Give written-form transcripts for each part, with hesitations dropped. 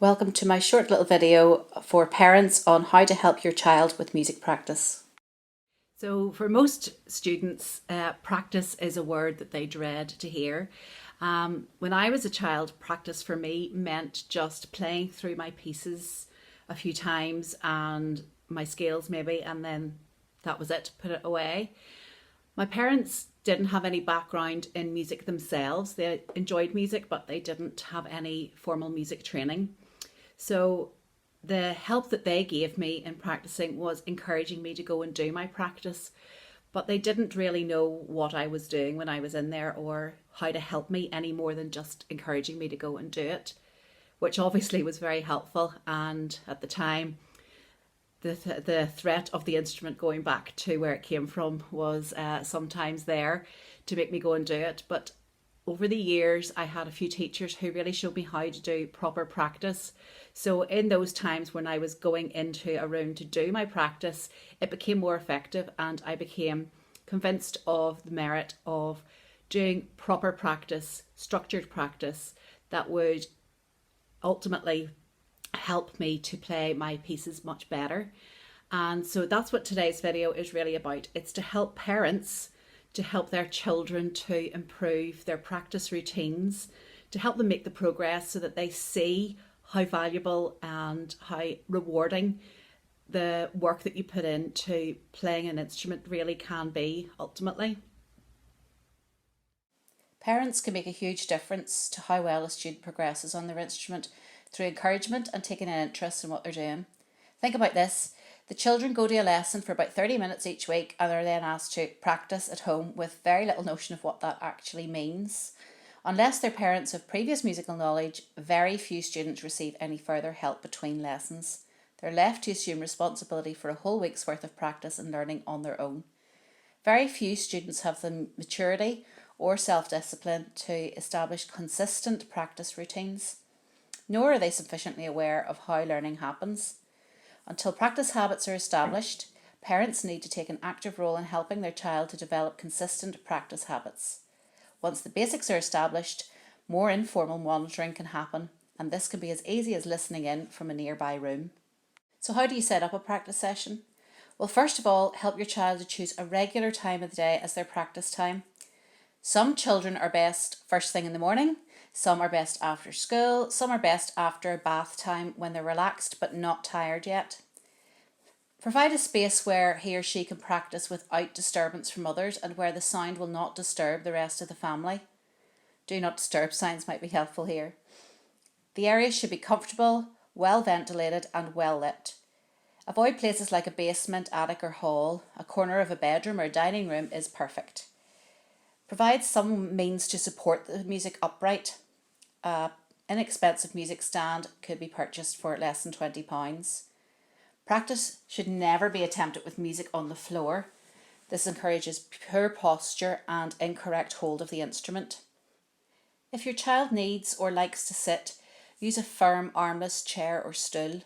Welcome to my short little video for parents on how to help your child with music practice. So for most students, practice is a word that they dread to hear. When I was a child, practice for me meant just playing through my pieces a few times and my scales maybe, and then that was it, put it away. My parents didn't have any background in music themselves. They enjoyed music, but they didn't have any formal music training. So the help that they gave me in practicing was encouraging me to go and do my practice, but they didn't really know what I was doing when I was in there or how to help me any more than just encouraging me to go and do it, which obviously was very helpful. And at the time, the threat of the instrument going back to where it came from was sometimes there to make me go and do it. But over the years, I had a few teachers who really showed me how to do proper practice. So in those times when I was going into a room to do my practice, it became more effective and I became convinced of the merit of doing proper practice, structured practice that would ultimately help me to play my pieces much better. And so that's what today's video is really about. It's to help parents to help their children to improve their practice routines, to help them make the progress so that they see how valuable and how rewarding the work that you put into playing an instrument really can be ultimately. Parents can make a huge difference to how well a student progresses on their instrument through encouragement and taking an interest in what they're doing. Think about this. The children go to a lesson for about 30 minutes each week and are then asked to practice at home with very little notion of what that actually means. Unless their parents have previous musical knowledge, very few students receive any further help between lessons. They're left to assume responsibility for a whole week's worth of practice and learning on their own. Very few students have the maturity or self-discipline to establish consistent practice routines, nor are they sufficiently aware of how learning happens. Until practice habits are established, parents need to take an active role in helping their child to develop consistent practice habits. Once the basics are established, more informal monitoring can happen, and this can be as easy as listening in from a nearby room. So how do you set up a practice session? Well, first of all, help your child to choose a regular time of the day as their practice time. Some children are best first thing in the morning, some are best after school, some are best after bath time when they're relaxed but not tired yet. Provide a space where he or she can practice without disturbance from others and where the sound will not disturb the rest of the family. Do not disturb signs might be helpful here. The area should be comfortable, well ventilated and well lit. Avoid places like a basement, attic or hall. A corner of a bedroom or dining room is perfect. Provide some means to support the music upright. Inexpensive music stand could be purchased for less than £20. Practice should never be attempted with music on the floor. This encourages poor posture and incorrect hold of the instrument. If your child needs or likes to sit, use a firm armless chair or stool.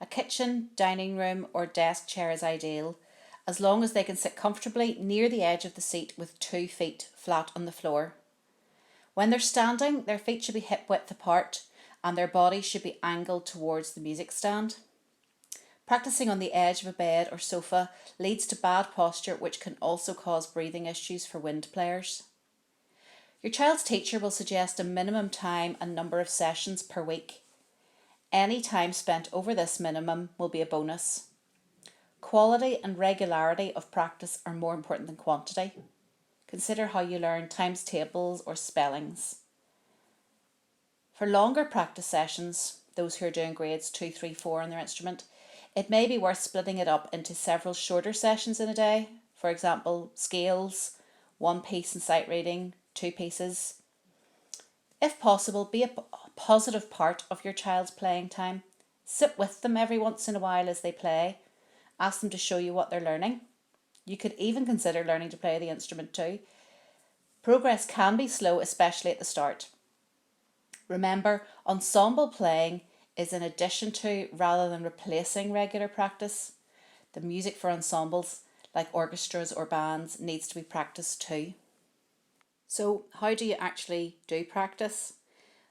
A kitchen, dining room or desk chair is ideal, as long as they can sit comfortably near the edge of the seat with 2 feet flat on the floor. When they're standing, their feet should be hip width apart and their body should be angled towards the music stand. Practicing on the edge of a bed or sofa leads to bad posture, which can also cause breathing issues for wind players. Your child's teacher will suggest a minimum time and number of sessions per week. Any time spent over this minimum will be a bonus. Quality and regularity of practice are more important than quantity. Consider how you learn times tables or spellings. For longer practice sessions, those who are doing grades 2, 3, 4 on their instrument, it may be worth splitting it up into several shorter sessions in a day. For example, scales, 1 piece in sight reading, 2 pieces. If possible, be a positive part of your child's playing time. Sit with them every once in a while as they play. Ask them to show you what they're learning. You could even consider learning to play the instrument too. Progress can be slow, especially at the start. Remember, ensemble playing is in addition to rather than replacing regular practice. The music for ensembles, like orchestras or bands, needs to be practiced too. So how do you actually do practice?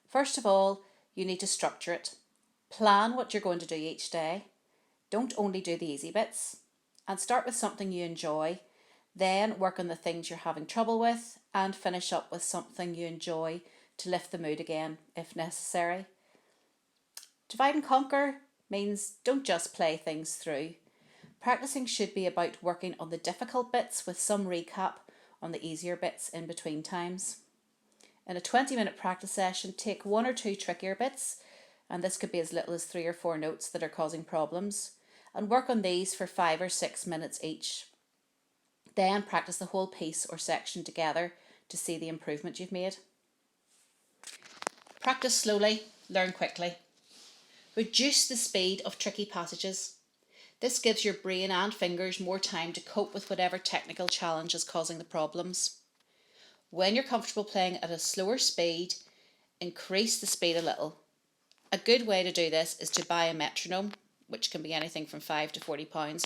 First of all, you need to structure it. Plan what you're going to do each day. Don't only do the easy bits. And start with something you enjoy. Then work on the things you're having trouble with and finish up with something you enjoy to lift the mood again if necessary. Divide and conquer means don't just play things through. Practicing should be about working on the difficult bits with some recap on the easier bits in between times. In a 20-minute practice session, take 1 or 2 trickier bits, and this could be as little as 3 or 4 notes that are causing problems, and work on these for 5 or 6 minutes each. Then practice the whole piece or section together to see the improvement you've made. Practice slowly, learn quickly. Reduce the speed of tricky passages. This gives your brain and fingers more time to cope with whatever technical challenge is causing the problems. When you're comfortable playing at a slower speed, increase the speed a little. A good way to do this is to buy a metronome, which can be anything from £5 to £40,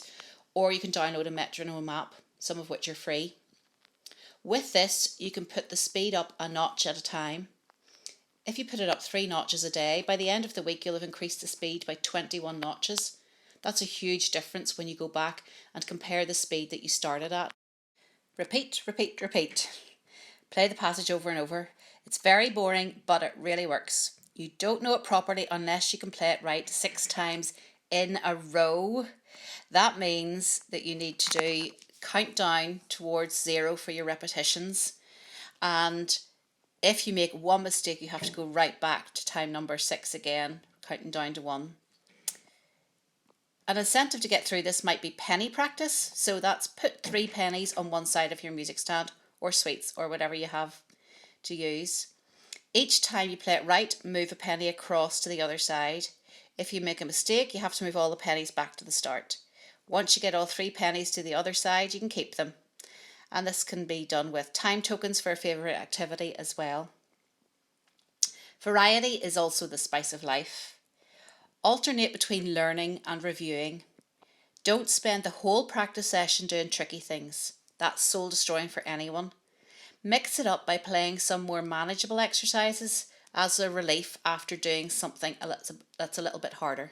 or you can download a metronome app, some of which are free. With this, you can put the speed up a notch at a time. If you put it up 3 notches a day, by the end of the week you'll have increased the speed by 21 notches. That's a huge difference when you go back and compare the speed that you started at. Repeat, repeat, repeat. Play the passage over and over. It's very boring, but it really works. You don't know it properly unless you can play it right 6 times in a row. That means that you need to do countdown towards 0 for your repetitions. And if you make one mistake, you have to go right back to time number 6 again, counting down to 1. An incentive to get through this might be penny practice. So that's put 3 pennies on one side of your music stand, or sweets, or whatever you have to use. Each time you play it right, move a penny across to the other side. If you make a mistake, you have to move all the pennies back to the start. Once you get all 3 pennies to the other side, you can keep them. And this can be done with time tokens for a favourite activity as well. Variety is also the spice of life. Alternate between learning and reviewing. Don't spend the whole practice session doing tricky things. That's soul destroying for anyone. Mix it up by playing some more manageable exercises as a relief after doing something that's a little bit harder.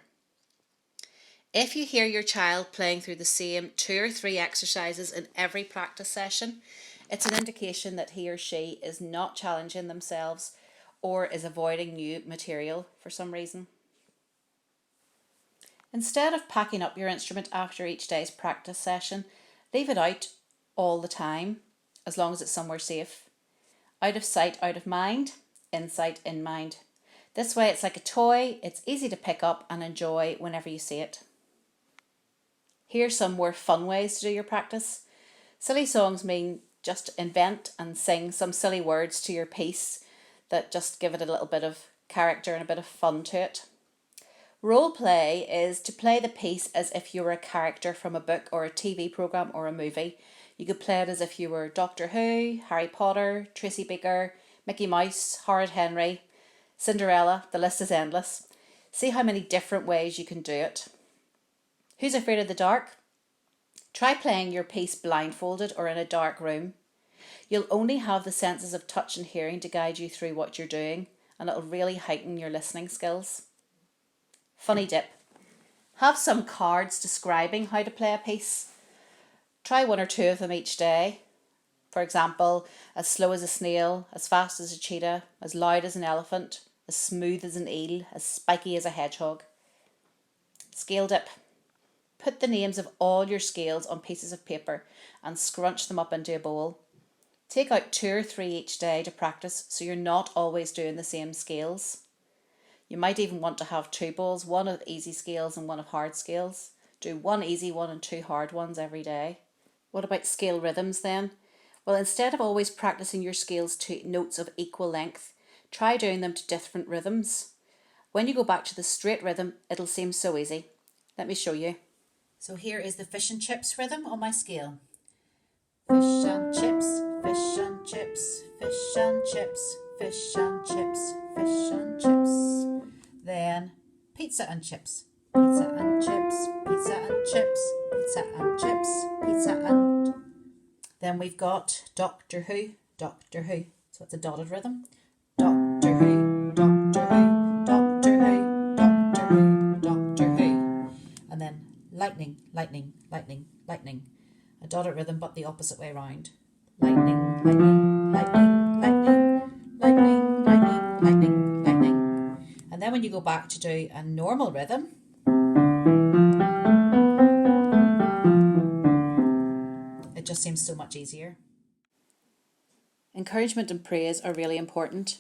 If you hear your child playing through the same 2 or 3 exercises in every practice session, it's an indication that he or she is not challenging themselves or is avoiding new material for some reason. Instead of packing up your instrument after each day's practice session, leave it out all the time, as long as it's somewhere safe. Out of sight, out of mind, in sight, in mind. This way it's like a toy, it's easy to pick up and enjoy whenever you see it. Here's some more fun ways to do your practice. Silly songs mean just invent and sing some silly words to your piece that just give it a little bit of character and a bit of fun to it. Role play is to play the piece as if you were a character from a book or a TV programme or a movie. You could play it as if you were Doctor Who, Harry Potter, Tracy Beaker, Mickey Mouse, Horrid Henry, Cinderella. The list is endless. See how many different ways you can do it. Who's afraid of the dark? Try playing your piece blindfolded or in a dark room. You'll only have the senses of touch and hearing to guide you through what you're doing, and it'll really heighten your listening skills. Funny dip. Have some cards describing how to play a piece. Try 1 or 2 of them each day. For example, as slow as a snail, as fast as a cheetah, as loud as an elephant, as smooth as an eel, as spiky as a hedgehog. Scale dip. Put the names of all your scales on pieces of paper and scrunch them up into a bowl. Take out 2 or 3 each day to practice so you're not always doing the same scales. You might even want to have 2 bowls, one of easy scales and one of hard scales. Do 1 easy one and 2 hard ones every day. What about scale rhythms then? Well, instead of always practicing your scales to notes of equal length, try doing them to different rhythms. When you go back to the straight rhythm, it'll seem so easy. Let me show you. So here is the fish and chips rhythm on my scale. Fish and chips, fish and chips, fish and chips, fish and chips, fish and chips. Then pizza and chips, pizza and chips, pizza and chips, pizza and chips, pizza and... Then we've got Doctor Who, Doctor Who. So it's a dotted rhythm. Doctor Who, Doctor Who, Doctor Who, Doctor Who. lightning, lightning, lightning. A dotted rhythm, but the opposite way round. Lightning, lightning, lightning, lightning, lightning, lightning, lightning, lightning. And then when you go back to do a normal rhythm, it just seems so much easier. Encouragement and praise are really important.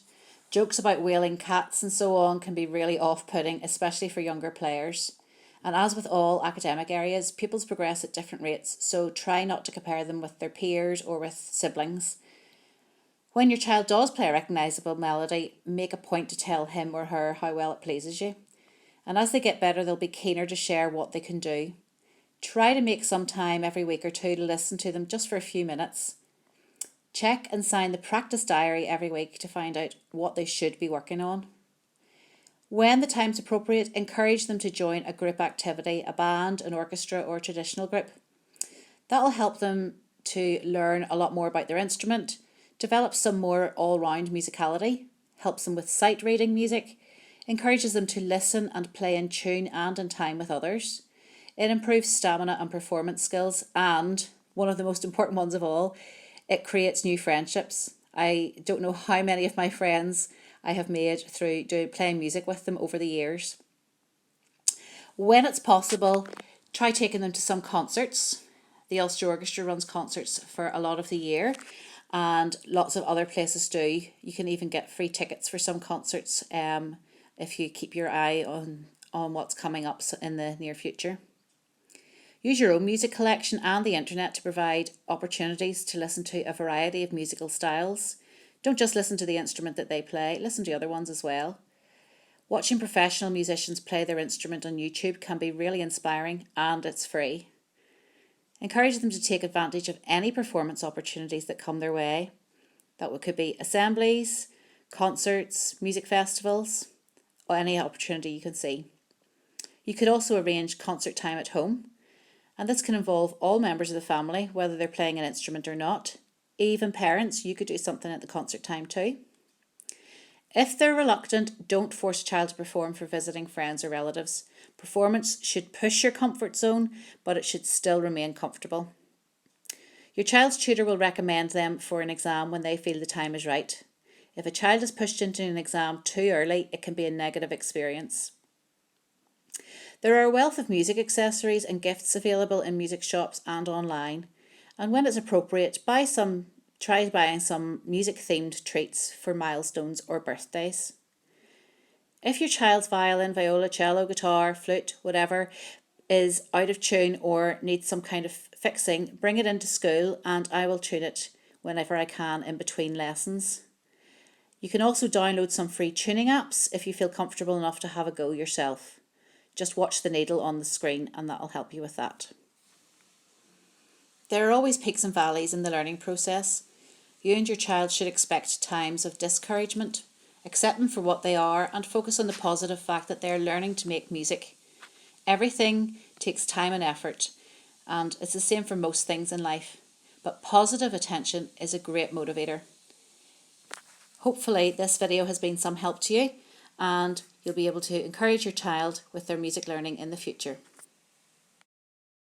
Jokes about wailing cats and so on can be really off-putting, especially for younger players. And as with all academic areas, pupils progress at different rates, so try not to compare them with their peers or with siblings. When your child does play a recognisable melody, make a point to tell him or her how well it pleases you. And as they get better, they'll be keener to share what they can do. Try to make some time every week or two to listen to them just for a few minutes. Check and sign the practice diary every week to find out what they should be working on. When the time's appropriate, encourage them to join a group activity, a band, an orchestra, or a traditional group. That'll help them to learn a lot more about their instrument, develop some more all-round musicality, helps them with sight reading music, encourages them to listen and play in tune and in time with others. It improves stamina and performance skills, and one of the most important ones of all, it creates new friendships. I don't know how many of my friends I have made through playing music with them over the years. When it's possible, try taking them to some concerts. The Ulster Orchestra runs concerts for a lot of the year, and lots of other places do. You can even get free tickets for some concerts if you keep your eye on what's coming up in the near future. Use your own music collection and the internet to provide opportunities to listen to a variety of musical styles. Don't just listen to the instrument that they play, listen to other ones as well. Watching professional musicians play their instrument on YouTube can be really inspiring, and it's free. Encourage them to take advantage of any performance opportunities that come their way. That could be assemblies, concerts, music festivals, or any opportunity you can see. You could also arrange concert time at home, and this can involve all members of the family, whether they're playing an instrument or not. Even parents, you could do something at the concert time too. If they're reluctant, don't force a child to perform for visiting friends or relatives. Performance should push your comfort zone, but it should still remain comfortable. Your child's tutor will recommend them for an exam when they feel the time is right. If a child is pushed into an exam too early, it can be a negative experience. There are a wealth of music accessories and gifts available in music shops and online. And when it's appropriate, try buying some music-themed treats for milestones or birthdays. If your child's violin, viola, cello, guitar, flute, whatever, is out of tune or needs some kind of fixing, bring it into school and I will tune it whenever I can in between lessons. You can also download some free tuning apps if you feel comfortable enough to have a go yourself. Just watch the needle on the screen and that'll help you with that. There are always peaks and valleys in the learning process. You and your child should expect times of discouragement. Accept them for what they are and focus on the positive fact that they are learning to make music. Everything takes time and effort, and it's the same for most things in life. But positive attention is a great motivator. Hopefully this video has been some help to you and you'll be able to encourage your child with their music learning in the future.